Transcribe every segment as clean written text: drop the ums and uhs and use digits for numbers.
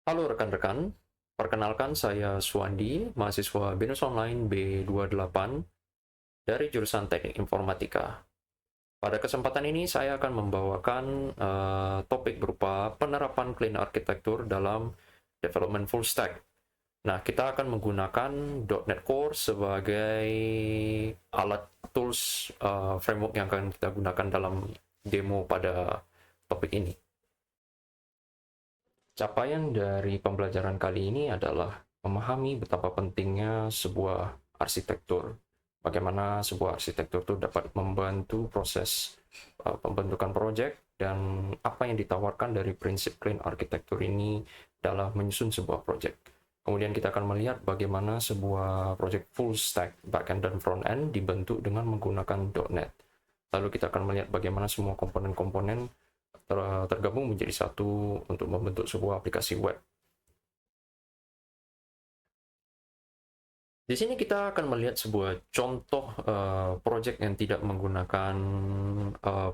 Halo rekan-rekan, perkenalkan saya Suwandi, mahasiswa BINUS Online B28 dari jurusan Teknik Informatika. Pada kesempatan ini saya akan membawakan topik berupa penerapan Clean Architecture dalam development full stack. Nah, kita akan menggunakan .NET Core sebagai alat tools framework yang akan kita gunakan dalam demo pada topik ini. Capaian dari pembelajaran kali ini adalah memahami betapa pentingnya sebuah arsitektur. Bagaimana sebuah arsitektur itu dapat membantu proses pembentukan proyek dan apa yang ditawarkan dari prinsip clean architecture ini dalam menyusun sebuah proyek. Kemudian kita akan melihat bagaimana sebuah proyek full stack backend dan frontend dibentuk dengan menggunakan .NET. Lalu kita akan melihat bagaimana semua komponen-komponen tergabung menjadi satu untuk membentuk sebuah aplikasi web. Di sini kita akan melihat sebuah contoh project yang tidak menggunakan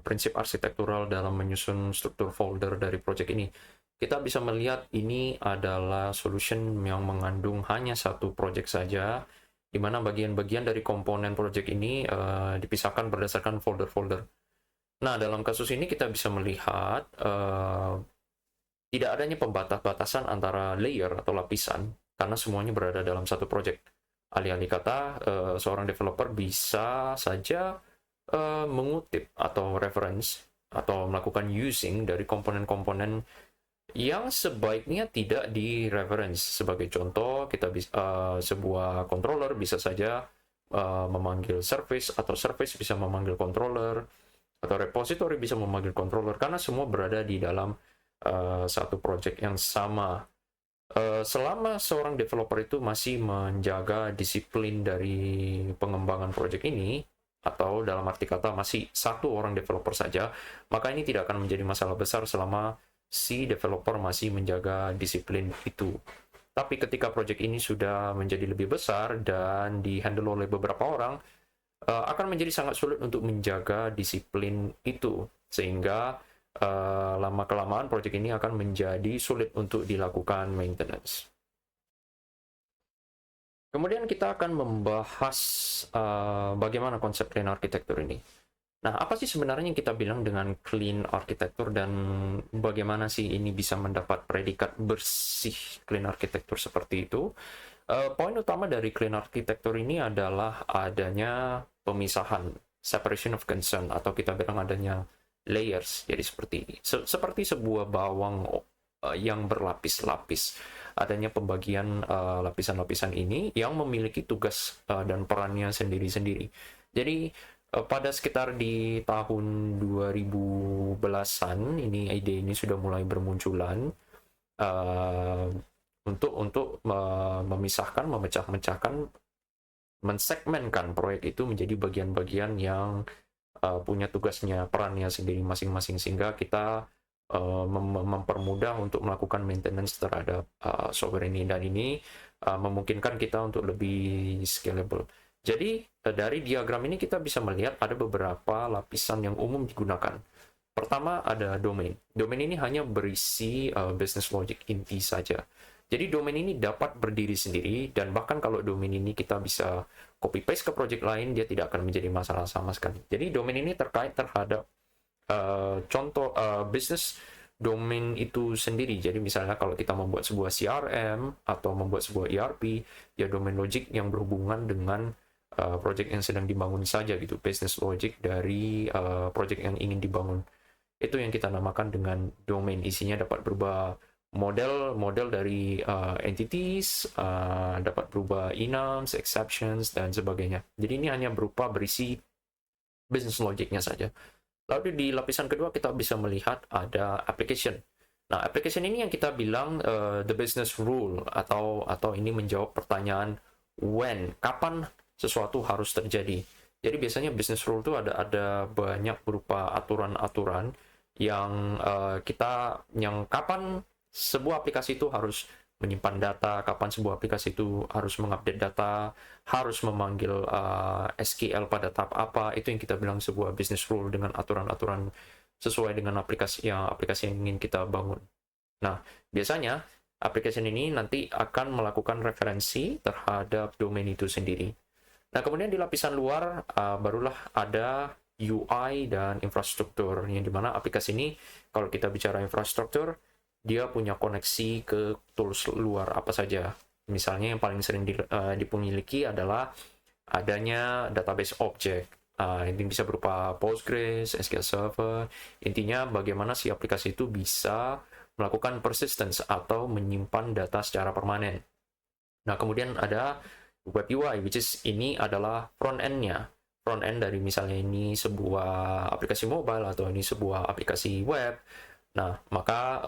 prinsip arsitektural dalam menyusun struktur folder dari project ini. Kita bisa melihat ini adalah solution yang mengandung hanya satu project saja, di mana bagian-bagian dari komponen project ini dipisahkan berdasarkan folder-folder. Nah, dalam kasus ini kita bisa melihat tidak adanya pembatas-batasan antara layer atau lapisan karena semuanya berada dalam satu project. Alih-alih kata, seorang developer bisa saja mengutip atau reference atau melakukan using dari komponen-komponen yang sebaiknya tidak di reference. Sebagai contoh, kita bisa sebuah controller bisa saja memanggil service atau service bisa memanggil controller atau repository bisa memanggil controller karena semua berada di dalam satu project yang sama. Selama seorang developer itu masih menjaga disiplin dari pengembangan project ini, atau dalam arti kata masih satu orang developer saja, maka ini tidak akan menjadi masalah besar selama si developer masih menjaga disiplin itu. Tapi ketika project ini sudah menjadi lebih besar dan dihandle oleh beberapa orang, akan menjadi sangat sulit untuk menjaga disiplin itu. Sehingga lama-kelamaan proyek ini akan menjadi sulit untuk dilakukan maintenance. Kemudian kita akan membahas bagaimana konsep clean architecture ini. Nah, apa sih sebenarnya yang kita bilang dengan clean architecture dan bagaimana sih ini bisa mendapat predikat bersih clean architecture seperti itu? Poin utama dari clean architecture ini adalah adanya pemisahan, separation of concern, atau kita bilang adanya layers. Jadi seperti ini. Seperti sebuah bawang yang berlapis-lapis. Adanya pembagian lapisan-lapisan ini yang memiliki tugas dan perannya sendiri-sendiri. Jadi pada sekitar di tahun 2010-an ini ide ini sudah mulai bermunculan uh, untuk memisahkan, memecah-mecahkan, mensegmenkan proyek itu menjadi bagian-bagian yang punya tugasnya, perannya sendiri masing-masing, sehingga kita mempermudah untuk melakukan maintenance terhadap software ini, dan ini memungkinkan kita untuk lebih scalable. Jadi dari diagram ini kita bisa melihat ada beberapa lapisan yang umum digunakan. Pertama ada domain. Domain ini hanya berisi business logic inti saja. Jadi domain ini dapat berdiri sendiri, dan bahkan kalau domain ini kita bisa copy paste ke project lain, dia tidak akan menjadi masalah sama sekali. Jadi domain ini terkait terhadap contoh business domain itu sendiri. Jadi misalnya kalau kita membuat sebuah CRM atau membuat sebuah ERP, ya domain logic yang berhubungan dengan project yang sedang dibangun saja gitu, business logic dari project yang ingin dibangun. Itu yang kita namakan dengan domain. Isinya dapat berubah model dari entities, dapat berubah enums, exceptions, dan sebagainya. Jadi ini hanya berupa berisi business logicnya saja. Lalu di lapisan kedua kita bisa melihat ada application. Nah, application ini yang kita bilang the business rule, atau ini menjawab pertanyaan when, kapan sesuatu harus terjadi. Jadi biasanya business rule itu ada banyak berupa aturan-aturan yang yang kapan sebuah aplikasi itu harus menyimpan data, kapan sebuah aplikasi itu harus mengupdate data, harus memanggil SQL pada tahap apa, itu yang kita bilang sebuah business rule dengan aturan-aturan sesuai dengan aplikasi yang ingin kita bangun. Nah, biasanya application ini nanti akan melakukan referensi terhadap domain itu sendiri. Nah, kemudian di lapisan luar barulah ada UI dan infrastruktur, yang dimana aplikasi ini, kalau kita bicara infrastruktur, dia punya koneksi ke tools luar apa saja. Misalnya yang paling sering dimiliki adalah adanya database object. Ini bisa berupa Postgres, SQL Server. Intinya bagaimana si aplikasi itu bisa melakukan persistence atau menyimpan data secara permanen. Nah, kemudian ada web UI, which is ini adalah front end-nya. Front end dari misalnya ini sebuah aplikasi mobile atau ini sebuah aplikasi web. Nah, maka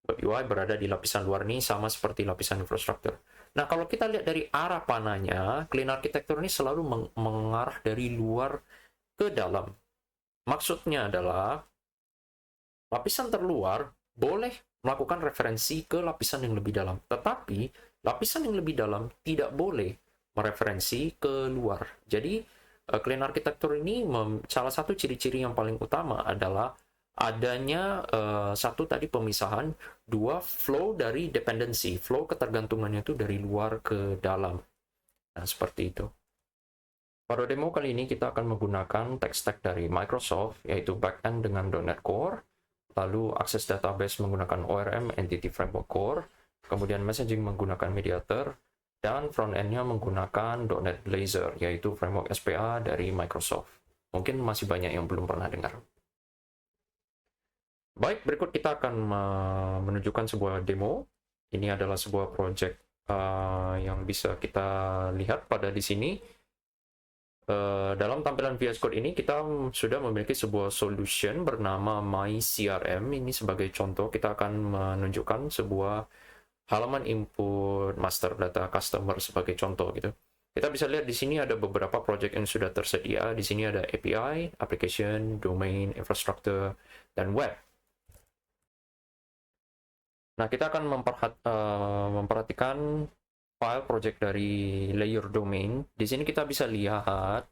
web UI berada di lapisan luar ini sama seperti lapisan infrastruktur. Nah, kalau kita lihat dari arah panahnya, clean architecture ini selalu mengarah dari luar ke dalam. Maksudnya adalah lapisan terluar boleh melakukan referensi ke lapisan yang lebih dalam, tetapi lapisan yang lebih dalam tidak boleh mereferensi ke luar. Jadi, clean architecture ini salah satu ciri-ciri yang paling utama adalah adanya satu tadi pemisahan, dua flow dari dependency, flow ketergantungannya itu dari luar ke dalam. Nah, seperti itu. Pada demo kali ini kita akan menggunakan tech stack dari Microsoft, yaitu backend dengan .NET Core, lalu akses database menggunakan ORM Entity Framework Core, kemudian messaging menggunakan Mediator, dan front-end-nya menggunakan .NET Blazor, yaitu framework SPA dari Microsoft. Mungkin masih banyak yang belum pernah dengar. Baik, berikut kita akan menunjukkan sebuah demo. Ini adalah sebuah project yang bisa kita lihat pada di sini. Dalam tampilan VS Code ini kita sudah memiliki sebuah solution bernama MyCRM. Ini sebagai contoh kita akan menunjukkan sebuah halaman input master data customer sebagai contoh gitu. Kita bisa lihat di sini ada beberapa project yang sudah tersedia. Di sini ada API, application, domain, infrastructure, dan web. Nah, kita akan memperhatikan file project dari layer domain. Di sini kita bisa lihat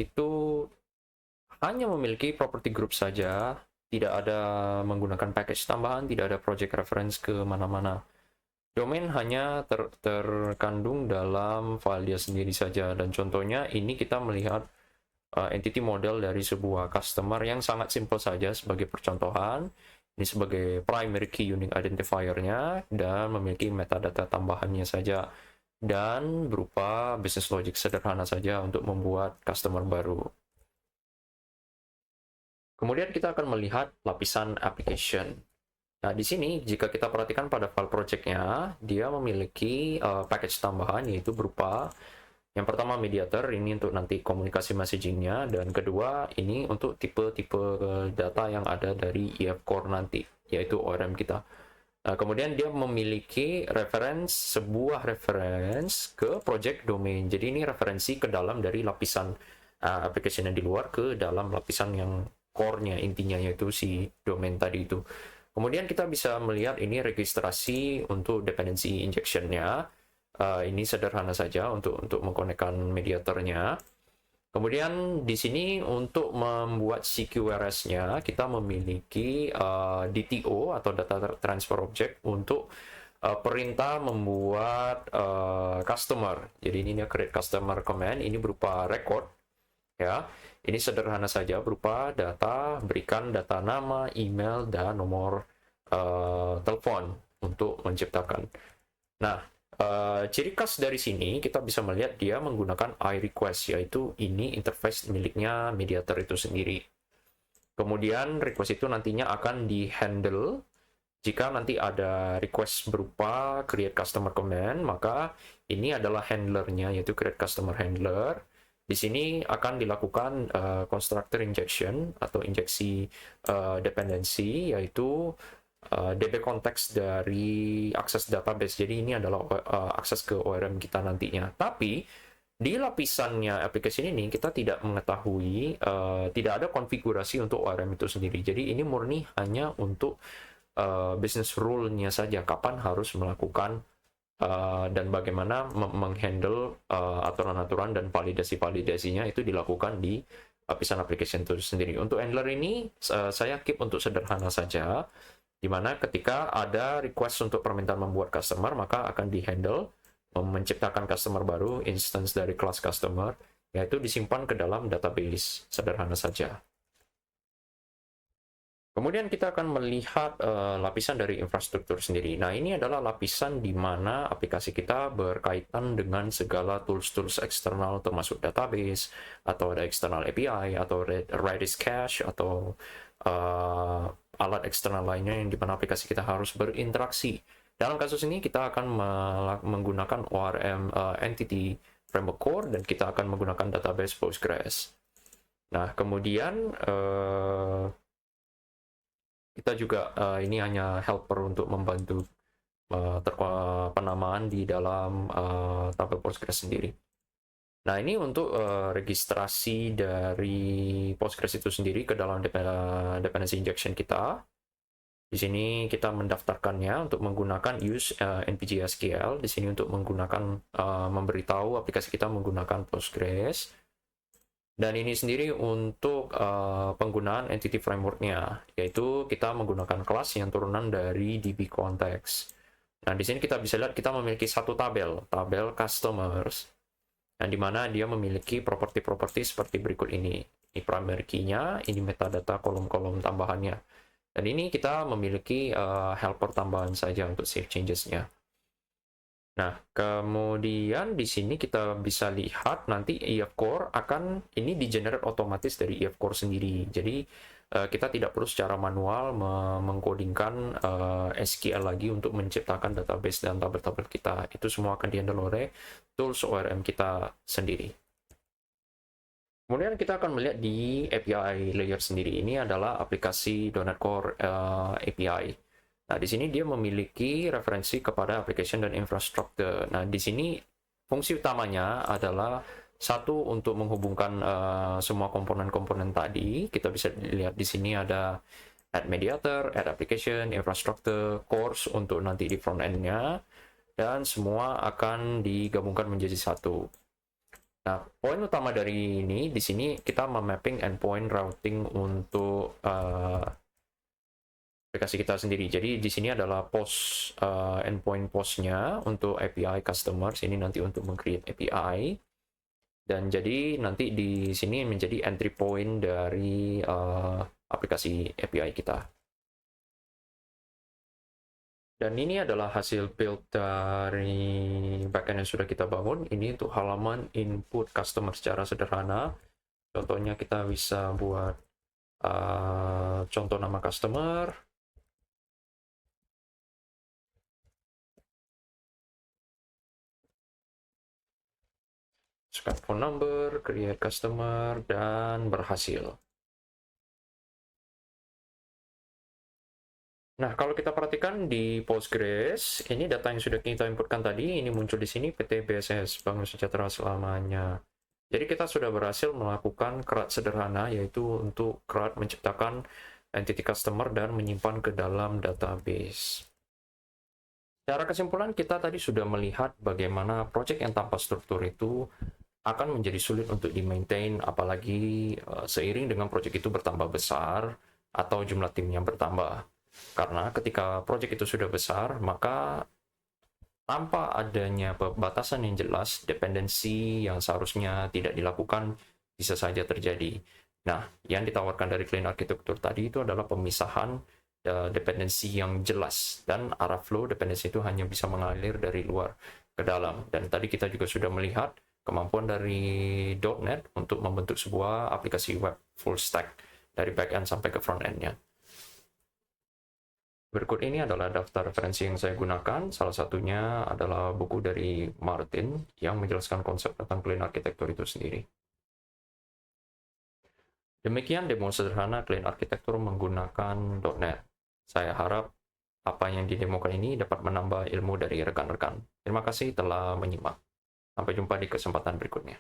itu hanya memiliki property group saja, tidak ada menggunakan package tambahan, tidak ada project reference ke mana-mana. Domain hanya terkandung dalam file dia sendiri saja, dan contohnya ini kita melihat entity model dari sebuah customer yang sangat simple saja sebagai percontohan. Ini sebagai primary key unique identifier-nya dan memiliki metadata tambahannya saja, dan berupa business logic sederhana saja untuk membuat customer baru. Kemudian kita akan melihat lapisan application. Nah, di sini jika kita perhatikan pada file project-nya, dia memiliki package tambahan, yaitu berupa yang pertama Mediator, ini untuk nanti komunikasi messaging-nya, dan kedua ini untuk tipe-tipe data yang ada dari EF Core nanti, yaitu ORM kita. Nah, kemudian dia memiliki sebuah reference ke project domain. Jadi ini referensi ke dalam dari lapisan application yang di luar ke dalam lapisan yang core-nya, intinya yaitu si domain tadi itu. Kemudian kita bisa melihat ini registrasi untuk dependency injection-nya. Ini sederhana saja untuk mengkonekkan mediatornya. Kemudian di sini untuk membuat CQRS-nya kita memiliki DTO atau Data Transfer Object untuk perintah membuat customer. Jadi ini create customer command, ini berupa record ya. Ini sederhana saja berupa data, berikan data nama, email, dan nomor telepon untuk menciptakan. Nah, ciri khas dari sini kita bisa melihat dia menggunakan iRequest, yaitu ini interface miliknya Mediator itu sendiri. Kemudian request itu nantinya akan di-handle jika nanti ada request berupa create customer command, maka ini adalah handlernya, yaitu create customer handler. Di sini akan dilakukan constructor injection atau injeksi dependency, yaitu DB konteks dari akses database. Jadi ini adalah akses ke ORM kita nantinya. Tapi di lapisannya aplikasi ini kita tidak mengetahui, tidak ada konfigurasi untuk ORM itu sendiri. Jadi ini murni hanya untuk business rule-nya saja, kapan harus melakukan dan bagaimana menghandle aturan-aturan dan validasi-validasinya itu dilakukan di lapisan application itu sendiri. Untuk handler ini saya keep untuk sederhana saja. di mana ketika ada request untuk permintaan membuat customer, maka akan di-handle menciptakan customer baru, instance dari kelas customer, yaitu disimpan ke dalam database, sederhana saja. Kemudian kita akan melihat lapisan dari infrastruktur sendiri. Nah, ini adalah lapisan di mana aplikasi kita berkaitan dengan segala tools-tools eksternal termasuk database, atau ada external API, atau Redis Cache, atau alat eksternal lainnya yang di mana aplikasi kita harus berinteraksi. Dalam kasus ini kita akan menggunakan ORM Entity Framework Core dan kita akan menggunakan database Postgres. Nah, kemudian kita juga ini hanya helper untuk membantu penamaan di dalam tabel Postgres sendiri. Nah, ini untuk registrasi dari Postgres itu sendiri ke dalam dependency injection kita. Di sini kita mendaftarkannya untuk menggunakan use npg SQL. Di sini untuk menggunakan memberitahu aplikasi kita menggunakan Postgres. Dan ini sendiri untuk penggunaan entity framework-nya, yaitu kita menggunakan kelas yang turunan dari DB Context. Nah, di sini kita bisa lihat kita memiliki satu tabel customers, yang dimana dia memiliki properti-properti seperti berikut ini. Ini primary key-nya, ini metadata kolom-kolom tambahannya. Dan ini kita memiliki helper tambahan saja untuk save changes-nya. Nah, kemudian di sini kita bisa lihat nanti EF Core akan ini di-generate otomatis dari EF Core sendiri. Jadi kita tidak perlu secara manual mengkodingkan SQL lagi untuk menciptakan database dan tabel-tabel kita. Itu semua akan di-handle oleh tools ORM kita sendiri. Kemudian kita akan melihat di API layer sendiri. Ini adalah aplikasi .NET Core API. Nah, di sini dia memiliki referensi kepada application dan infrastructure. Nah, di sini fungsi utamanya adalah satu untuk menghubungkan semua komponen-komponen tadi. Kita bisa lihat di sini ada add mediator, add application, infrastructure, course untuk nanti di front end-nya, dan semua akan digabungkan menjadi satu. Nah, poin utama dari ini, di sini kita memapping endpoint routing untuk aplikasi kita sendiri. Jadi di sini adalah post endpoint postnya untuk API customers. Ini nanti untuk meng-create API. Dan jadi nanti di sini menjadi entry point dari aplikasi API kita. Dan ini adalah hasil build dari backend yang sudah kita bangun. Ini untuk halaman input customer secara sederhana. Contohnya kita bisa buat contoh nama customer. Masukkan phone number, create customer, dan berhasil. Nah, kalau kita perhatikan di Postgres, ini data yang sudah kita inputkan tadi, ini muncul di sini PT BSS, Bank Sejahtera selamanya. Jadi kita sudah berhasil melakukan CRUD sederhana, yaitu untuk CRUD menciptakan entity customer dan menyimpan ke dalam database. Secara kesimpulan, kita tadi sudah melihat bagaimana project yang tanpa struktur itu akan menjadi sulit untuk di-maintain, apalagi seiring dengan project itu bertambah besar atau jumlah timnya bertambah. Karena ketika proyek itu sudah besar, maka tanpa adanya batasan yang jelas, dependensi yang seharusnya tidak dilakukan bisa saja terjadi. Nah, yang ditawarkan dari Clean Architecture tadi itu adalah pemisahan dependensi yang jelas, dan arah flow dependensi itu hanya bisa mengalir dari luar ke dalam. Dan tadi kita juga sudah melihat kemampuan dari .NET untuk membentuk sebuah aplikasi web full stack dari back-end sampai ke front-end-nya. Berikut ini adalah daftar referensi yang saya gunakan. Salah satunya adalah buku dari Martin yang menjelaskan konsep tentang Clean Architecture itu sendiri. Demikian demo sederhana Clean Architecture menggunakan .NET. Saya harap apa yang didemokan ini dapat menambah ilmu dari rekan-rekan. Terima kasih telah menyimak. Sampai jumpa di kesempatan berikutnya.